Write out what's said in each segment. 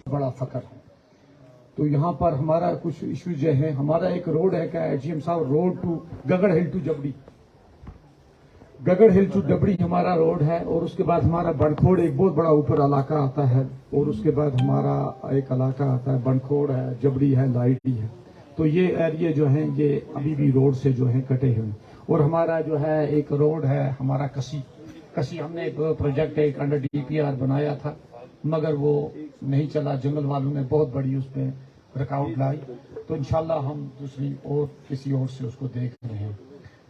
बड़ा फकर है। तो यहाँ पर हमारा कुछ इशू जो है, हमारा एक रोड है क्या एचएम साहब, road to Gagad hill to Jabdi, Gagad hill to Jabdi हमारा रोड है। और उसके बाद हमारा बनखोड़ एक बहुत बड़ा ऊपर इलाका आता है, और उसके बाद हमारा एक इलाका आता है बनखोड़ है, जबड़ी है, लाइटी है। तो ये एरिया जो है ये अभी भी रोड से जो है कटे हुए। और हमारा जो है एक रोड है हमारा कसी हमने एक प्रोजेक्ट एक अंडर डीपीआर बनाया था, मगर वो नहीं चला। जंगल वालों ने बहुत बड़ी उसमें रुकावट लाई। तो इंशाल्लाह हम दूसरी और किसी और से उसको देख रहे हैं।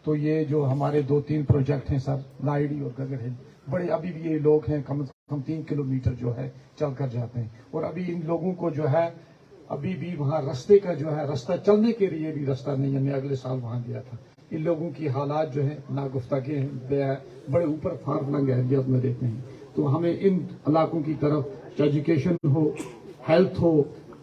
तो ये जो हमारे 2-3 प्रोजेक्ट हैं सर, लाइडी और गगड़ हिल, बड़े अभी भी ये लोग हैं कम से कम 3 किलोमीटर जो है चल कर जाते हैं। और अभी इन लोगों को जो है अभी भी वहाँ रास्ते का जो है, रास्ता चलने के लिए भी रास्ता नहीं है। मैं अगले साल वहाँ गया था। इन लोगों की हालात जो है नागुफ्तागी हैं, बड़े ऊपर फारफलंग एरियाज में रहते हैं। तो हमें इन इलाकों की तरफ एजुकेशन हो, हेल्थ हो,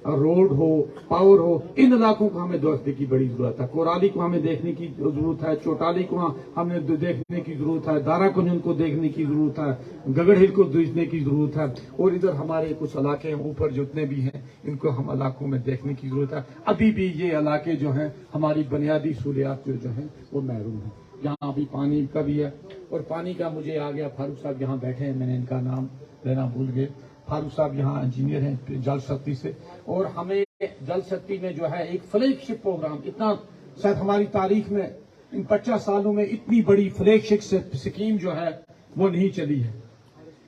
रोड हो, पावर हो, इन इलाकों को हमें देखने की बड़ी जरूरत है। कोराली को हमें देखने की जरूरत है, चौटाली को हमें देखने की जरूरत है, दारा कुंजन को देखने की जरूरत है, गगड़ हिल को देखने की जरूरत है। और इधर हमारे कुछ इलाके हैं ऊपर जितने भी हैं, इनको हम इलाकों में देखने की जरूरत है। अभी भी ये इलाके जो हैं हमारी बुनियादी सहूलियात जो है वो महरूम है। यहाँ अभी पानी का भी है। और पानी का मुझे आ गया, फारूक साहब यहाँ बैठे हैं, मैंने इनका नाम लेना भूल गए। फारूक साहब यहाँ इंजीनियर हैं जल शक्ति से। और हमें जल शक्ति में जो है एक फ्लैगशिप प्रोग्राम, इतना शायद हमारी तारीख में इन 50 सालों में इतनी बड़ी फ्लैगशिप स्कीम जो है वो नहीं चली है।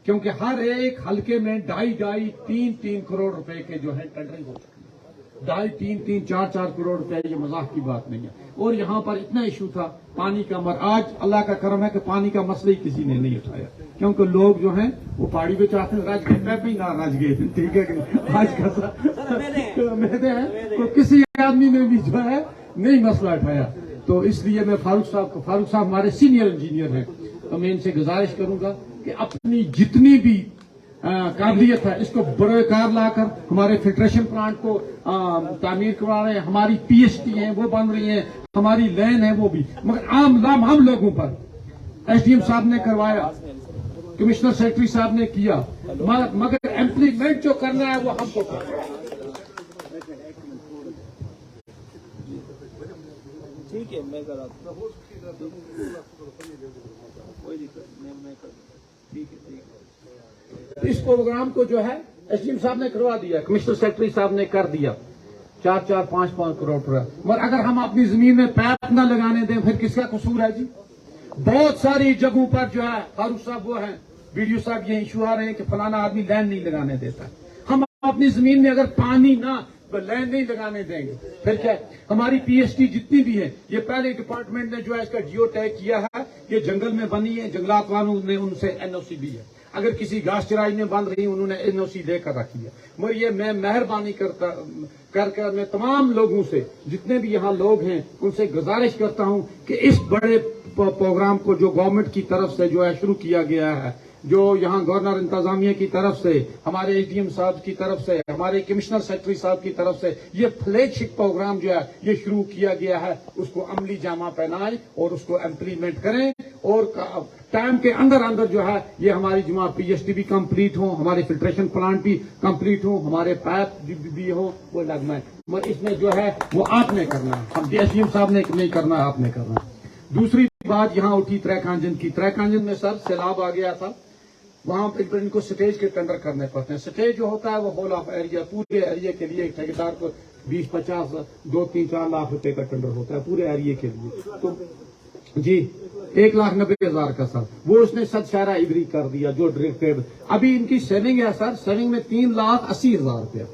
क्योंकि हर एक हलके में 2.5-3 करोड़ रुपए के जो है टेंडरिंग हो चुकी है। 2.5-3, 4 करोड़ रुपए, ये मजाक की बात नहीं है। और यहाँ पर इतना इशू था पानी का, मगर आज अल्लाह का करम है कि पानी का मसला ही किसी ने नहीं उठाया। क्योंकि लोग जो हैं वो पहाड़ी पे चाहते हैं राज गए, मैं भी ना राज गए, ठीक है कि आज का मेहदे हैं, तो किसी आदमी ने भी जो है नहीं मसला उठाया। तो इसलिए मैं फारूक साहब हमारे सीनियर इंजीनियर हैं, तो मैं इनसे गुजारिश करूंगा कि अपनी जितनी भी काबिलियत है इसको बरोकार लाकर हमारे फिल्ट्रेशन प्लांट को तामीर करवा रहे हैं। हमारी पीएचटी है वो बन रही है, हमारी लैन है वो भी, मगर आम लोगों पर एसडीएम साहब ने करवाया, कमिश्नर सेक्रेटरी साहब ने किया, मगर इम्प्लीमेंट जो करना है वो हमको करना है। ठीक है, मैं करा कोई दिक्कत नहीं, मैं कर ठीक है। इस प्रोग्राम को जो है एसडीएम साहब ने करवा दिया, कमिश्नर सेक्रेटरी साहब ने कर दिया 4-5 करोड़ रुपया। मगर अगर हम अपनी जमीन में पैप न लगाने दें फिर किसका कसूर है जी? बहुत सारी जगहों पर जो है फारूक साहब वो हैं, बीडीओ साहब ये इशू आ रहे हैं कि फलाना आदमी लैंड नहीं लगाने देता। हम अपनी जमीन में अगर पानी ना लैंड नहीं लगाने देंगे फिर क्या? हमारी पीएचडी जितनी भी है, ये पहले डिपार्टमेंट ने जो है इसका जियो टैग किया है, ये जंगल में बनी है, जंगलात वालों ने उनसे एनओसी ली है। अगर किसी घास चराई में बन रही उन्होंने एनओसी देकर रखी है। मगर ये मैं मेहरबानी कर मैं तमाम लोगों से, जितने भी यहाँ लोग हैं, उनसे गुजारिश करता हूँ कि इस बड़े प्रोग्राम को जो गवर्नमेंट की तरफ से जो है शुरू किया गया है, जो यहाँ गवर्नर इंतजामिया की तरफ से, हमारे एसडीएम साहब की तरफ से, हमारे कमिश्नर सेक्रेटरी साहब की तरफ से ये फ्लैगशिप प्रोग्राम जो है ये शुरू किया गया है, उसको अमली जामा पहनाएं और उसको इम्प्लीमेंट करें। और टाइम के अंदर जो है ये हमारी जमा पीएचडी भी कंप्लीट हो, हमारे फिल्ट्रेशन प्लांट भी कंप्लीट हो, हमारे पाइप भी हो, वो लगना है। मगर इसमें जो है वो आपने करना है, हम एसडीएम साहब ने नहीं करना, आपने करना है। दूसरी बात यहाँ उठी त्रैकांजन की। त्रैकांजन में सर सैलाब आ गया था, वहां पर इनको स्टेज के टेंडर करने पड़ते हैं। स्टेज जो होता है वो होल ऑफ एरिया, पूरे एरिया के लिए ठेकेदार को 20-50, 2-3-4 लाख रुपए का टेंडर होता है पूरे एरिया के लिए। तो जी 1,90,000 का सर वो उसने सद शायरा इबरी कर दिया। जो डायरेक्टेड अभी इनकी सेविंग है सर, सेविंग में 3,80,000 रुपया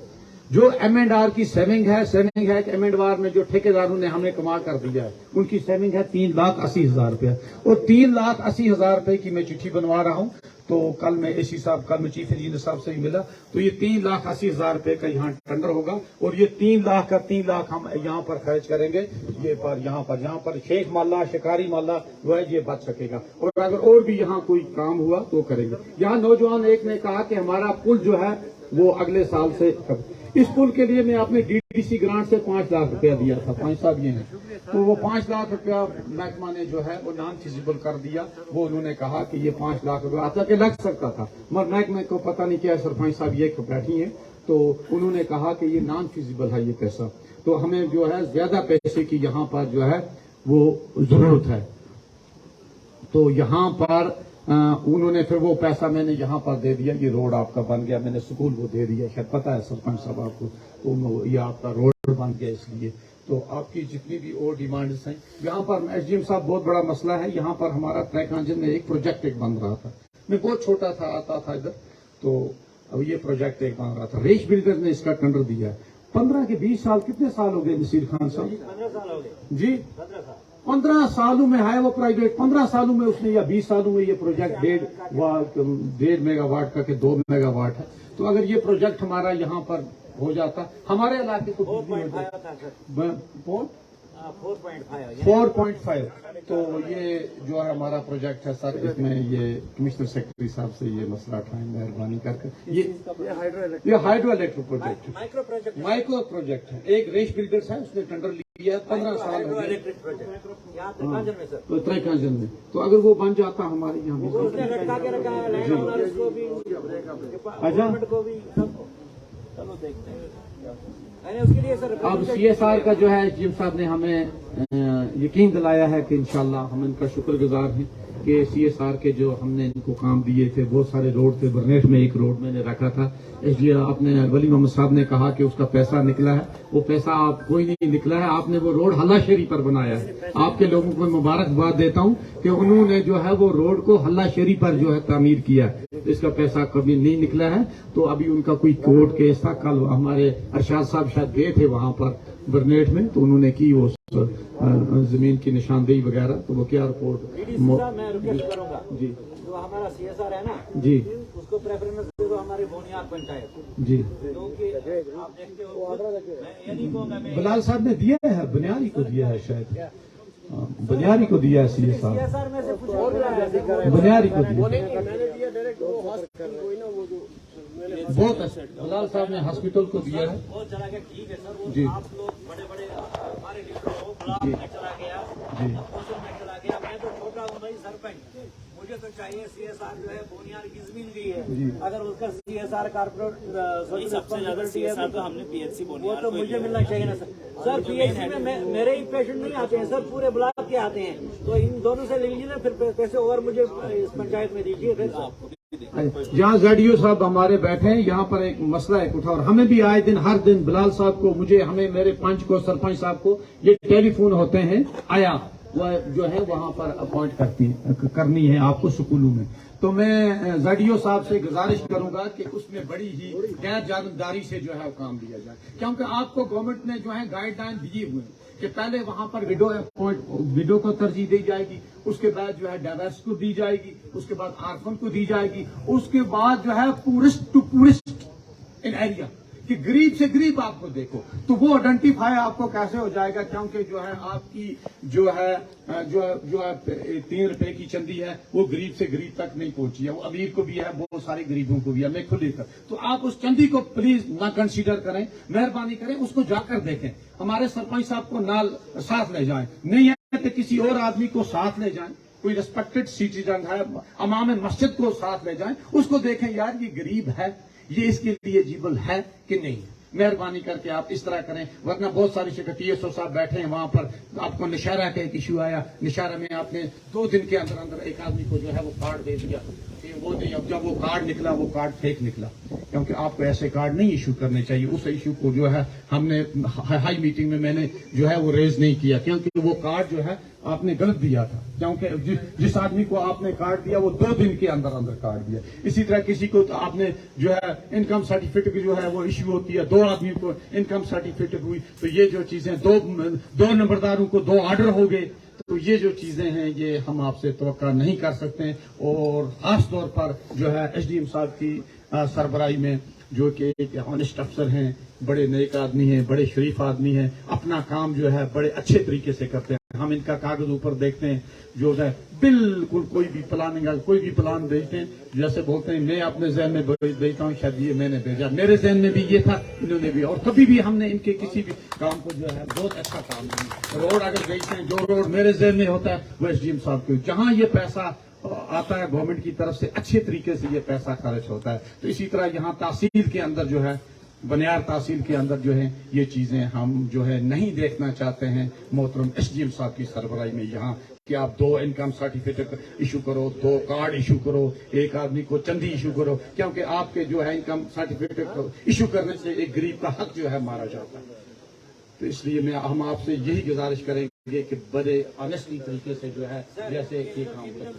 जो M&R की सेविंग है कि M&R में जो ठेकेदारों ने हमें कमा कर दिया है, उनकी सेविंग है 3,80,000 रुपया। और 3,80,000 रुपए की मैं चिट्ठी बनवा रहा हूँ। तो कल मैं एसी साहब, कल मैं चीफ इंजीनियर साहब से भी मिला, तो ये 3,80,000 रुपए का यहाँ टेंडर होगा। और ये 3 लाख का 3 लाख हम यहाँ पर खर्च करेंगे, ये पर यहाँ पर शेख माला, शिकारी माला जो है ये बच सकेगा। और अगर और भी यहाँ कोई काम हुआ तो करेंगे। यहाँ नौजवान एक ने कहा कि हमारा पुल जो है वो अगले साल से, इस पुल के लिए मैं अपने डीडीसी ग्रांट से 5 लाख रुपया दिया था, 5 साहब ये हैं, तो वो 5 लाख रुपया महकमा ने जो है वो नॉन फिजिबल कर दिया। वो उन्होंने कहा कि ये 5 लाख रुपया आता के लग सकता था, मगर महकमे को पता नहीं क्या, सरपंच साहब ये बैठी हैं تو انہوں نے کہا کہ یہ نان فیزیبل ہے یہ پیسہ، تو ہمیں جو ہے زیادہ پیسے کی یہاں پر جو ہے وہ ضرورت ہے. تو یہاں پر انہوں نے پھر وہ پیسہ میں نے یہاں پر دے دیا، یہ روڈ آپ کا بن گیا، میں نے سکول کو دے دیا، شاید پتہ ہے سرپنچ صاحب آپ کو، تو یہ آپ کا روڈ بن گیا. اس لیے تو آپ کی جتنی بھی اور ڈیمانڈز ہیں یہاں پر ایس ڈی ایم صاحب بہت بڑا مسئلہ ہے. یہاں پر ہمارا ٹریک انجن میں ایک پروجیکٹ ایک بن رہا تھا، میں بہت چھوٹا تھا آتا تھا ادھر، تو اب یہ پروجیکٹ ایک بن رہا تھا. ریش بلڈر نے اس کا ٹینڈر دیا ہے. 15 کے 20 سال کتنے سال ہو گئے نصیر خان صاحب؟ 15 سال ہو گئے جی 15 سالوں میں ہے وہ پروجیکٹ. 15 سالوں میں اس نے یا 20 سالوں میں یہ پروجیکٹ 1.5 میگا واٹ کا کہ 2 میگا واٹ ہے. تو اگر یہ پروجیکٹ ہمارا یہاں پر ہو جاتا ہمارے علاقے کو 4.5، تو یہ جو ہے ہمارا پروجیکٹ ہے سر، اس میں یہ کمشنر سیکرٹری صاحب سے یہ مسئلہ اٹھائیں مہربانی کر کے. یہ ہائیڈرو الیکٹرک پروجیکٹ ہے، مائکرو پروجیکٹ ہے. ایک ریش بلڈرز ہے، اس نے ٹینڈر لیا ہے، 15 سال ہو گئے تو تریکانجن میں. تو اگر وہ بن جاتا ہمارے یہاں اب سی ایس آر کا جو ہے جیم صاحب نے ہمیں یقین دلایا ہے کہ انشاءاللہ ہم ان کا شکر گزار ہیں کہ سی ایس آر کے جو ہم نے ان کو کام دیے تھے، بہت سارے روڈ تھے. برنیٹ میں ایک روڈ میں نے رکھا تھا، اس لیے اپنے ولی محمد صاحب نے کہا کہ اس کا پیسہ نکلا ہے. وہ پیسہ آپ کوئی نہیں نکلا ہے، آپ نے وہ روڈ حلہ شیری پر بنایا ہے. آپ کے لوگوں کو مبارکباد دیتا ہوں کہ انہوں نے جو ہے وہ روڈ کو حلہ شیری پر جو ہے تعمیر کیا ہے. اس کا پیسہ کبھی نہیں نکلا ہے. تو ابھی ان کا کوئی کورٹ کیس تھا، کل ہمارے ارشاد صاحب شاید گئے تھے وہاں پر برنیٹ میں، تو انہوں نے کی وہ زمین کی نشاندہی وغیرہ، تو وہ کیا رپورٹ میں ریکویسٹ کروں گا جی جو ہمارا سی ایس آر ہے نا جی اس کو پریفرنس دے دو ہماری بنیاد پنچایت جی کیونکہ آپ دیکھتے ہو میں یہ نہیں کہوں گا میں بلال صاحب نے دیا ہے، بنیاری کو دیا ہے، شاید بنیاری کو دیا ہے C S R, C S R میں سے کچھ اور ہے بنیاری کو دیا بہت اچھا. بلال صاحب نے ہاسپٹل کو دیا ہے. وہ چلا گیا، ٹھیک ہے سر، وہ جی آپ لوگ بڑے بڑے ہمارے ڈسٹرکٹ بلاک میں چلا گیا، جی موسم میں چلا گیا. میں تو چھوٹا ہوں بھائی سرپنچ، مجھے تو چاہیے سی ایس آر جو ہے بنیاد کی زمین دی ہے، اگر اس کا سی ایس آر کارپوریٹ سب سے زیادہ سی ایس آر تو ہم نے پی ایچ سی وہ تو مجھے ملنا چاہیے نا سر. سر پی ایچ سی میں میرے ہی پیشنٹ نہیں آتے ہیں سر، پورے بلاک کے آتے ہیں. تو ان دونوں سے لے لیجیے نا پھر پیسے اور مجھے اس پنچایت میں دیجیے. پھر جہاں زیڈیو صاحب ہمارے بیٹھے ہیں یہاں پر ایک مسئلہ ایک اٹھا، اور ہمیں بھی آئے دن ہر دن بلال صاحب کو، مجھے، ہمیں، میرے پنچ کو، سرپنچ صاحب کو یہ ٹیلی فون ہوتے ہیں، آیا وہ جو ہے وہاں پر اپوائنٹ کرنی ہے آپ کو سکولوں میں. تو میں زیڈیو صاحب سے گزارش کروں گا کہ اس میں بڑی ہی غیر جانبداری سے جو ہے وہ کام لیا جائے، کیونکہ آپ کو گورنمنٹ نے جو ہے گائیڈ لائن دیے ہوئے ہیں کہ پہلے وہاں پر وڈو کو ترجیح دی جائے گی، اس کے بعد جو ہے ڈائیورس کو دی جائے گی، اس کے بعد آرفن کو دی جائے گی، اس کے بعد جو ہے پورسٹ ٹو پورسٹ ان ایریا کہ غریب سے غریب آپ کو دیکھو. تو وہ آئیڈینٹیفائی آپ کو کیسے ہو جائے گا، کیونکہ جو ہے آپ کی جو ہے 3 روپے کی چندی ہے وہ غریب سے غریب تک نہیں پہنچی ہے، وہ امیر کو بھی ہے، بہت سارے غریبوں کو بھی ہے. میں خود لے کر، تو آپ اس چندی کو پلیز نہ کنسیڈر کریں، مہربانی کریں، اس کو جا کر دیکھیں. ہمارے سرپنچ صاحب کو ساتھ لے جائیں، نہیں ہے تو کسی اور آدمی کو ساتھ لے جائیں، کوئی ریسپیکٹڈ سٹیزن ہے، امام مسجد کو ساتھ لے جائیں، اس کو دیکھیں یار یہ غریب ہے، یہ اس کے لیے ایلیجیبل ہے کہ نہیں. مہربانی کر کے آپ اس طرح کریں، ورنہ بہت ساری شرکت ٹی ایس او صاحب بیٹھے ہیں وہاں پر. آپ کو نشارہ کا ایک ایشو آیا، نشارہ میں آپ نے 2 دن کے اندر اندر ایک آدمی کو جو ہے وہ کارڈ دے دیا، وہ نہیں. اب جب وہ کارڈ نکلا وہ کارڈ فیک نکلا، کیونکہ آپ کو ایسے کارڈ نہیں ایشو کرنے چاہیے. اس ایشو کو جو ہے ہم نے ہائی میٹنگ میں نے جو ہے وہ ریز نہیں کیا، کیونکہ وہ کارڈ جو ہے آپ نے غلط دیا تھا، کیونکہ جس آدمی کو آپ نے کارڈ دیا وہ 2 دن کے اندر اندر کارڈ دیا. اسی طرح کسی کو آپ نے جو ہے انکم سرٹیفکیٹ جو ہے وہ ایشو ہوتی ہے، 2 آدمی کو انکم سرٹیفکیٹ ہوئی، تو یہ جو چیزیں 2 نمبرداروں کو 2 آرڈر ہو گئے. تو یہ جو چیزیں ہیں یہ ہم آپ سے توقع نہیں کر سکتے. اور خاص طور پر جو ہے ایس ڈی ایم صاحب کی سربراہی میں جو کہ ایک آنےسٹ افسر ہیں، بڑے نیک آدمی ہیں، بڑے شریف آدمی ہیں، اپنا کام جو ہے بڑے اچھے طریقے سے کرتے ہیں. ہم ان کا کاغذ اوپر دیکھتے ہیں جو ہے بالکل کوئی بھی پلاننگ کوئی بھی پلان بھیجتے ہیں جیسے بولتے ہیں میں اپنے ذہن میں بھیجتا ہوں، شاید یہ میں نے بھیجا، میرے ذہن میں بھی یہ تھا، انہوں نے بھی. اور کبھی بھی ہم نے ان کے کسی بھی کام کو جو ہے بہت اچھا کام کیا. روڈ اگر بھیجتے ہیں، جو روڈ میرے ذہن میں ہوتا ہے وہ ایس ڈی ایم صاحب کے، جہاں یہ پیسہ آتا ہے گورنمنٹ کی طرف سے اچھے طریقے سے یہ پیسہ خرچ ہوتا ہے. تو اسی طرح یہاں تحصیل کے اندر جو ہے बनियार तहसील के अंदर जो है ये चीजें हम जो है नहीं देखना चाहते हैं। मोहतरम SDM साहब की सरबराही में यहाँ कि आप 2 इनकम सर्टिफिकेट इशू करो, 2 कार्ड इशू करो, एक आदमी को चंदी इशू करो, क्योंकि आपके जो है इनकम सर्टिफिकेट इशू करने से एक गरीब का हक जो है मारा जाता है। तो इसलिए हम आपसे यही गुजारिश करेंगे कि बड़े ऑनेस्टली तरीके से जो है जैसे ये काम करें।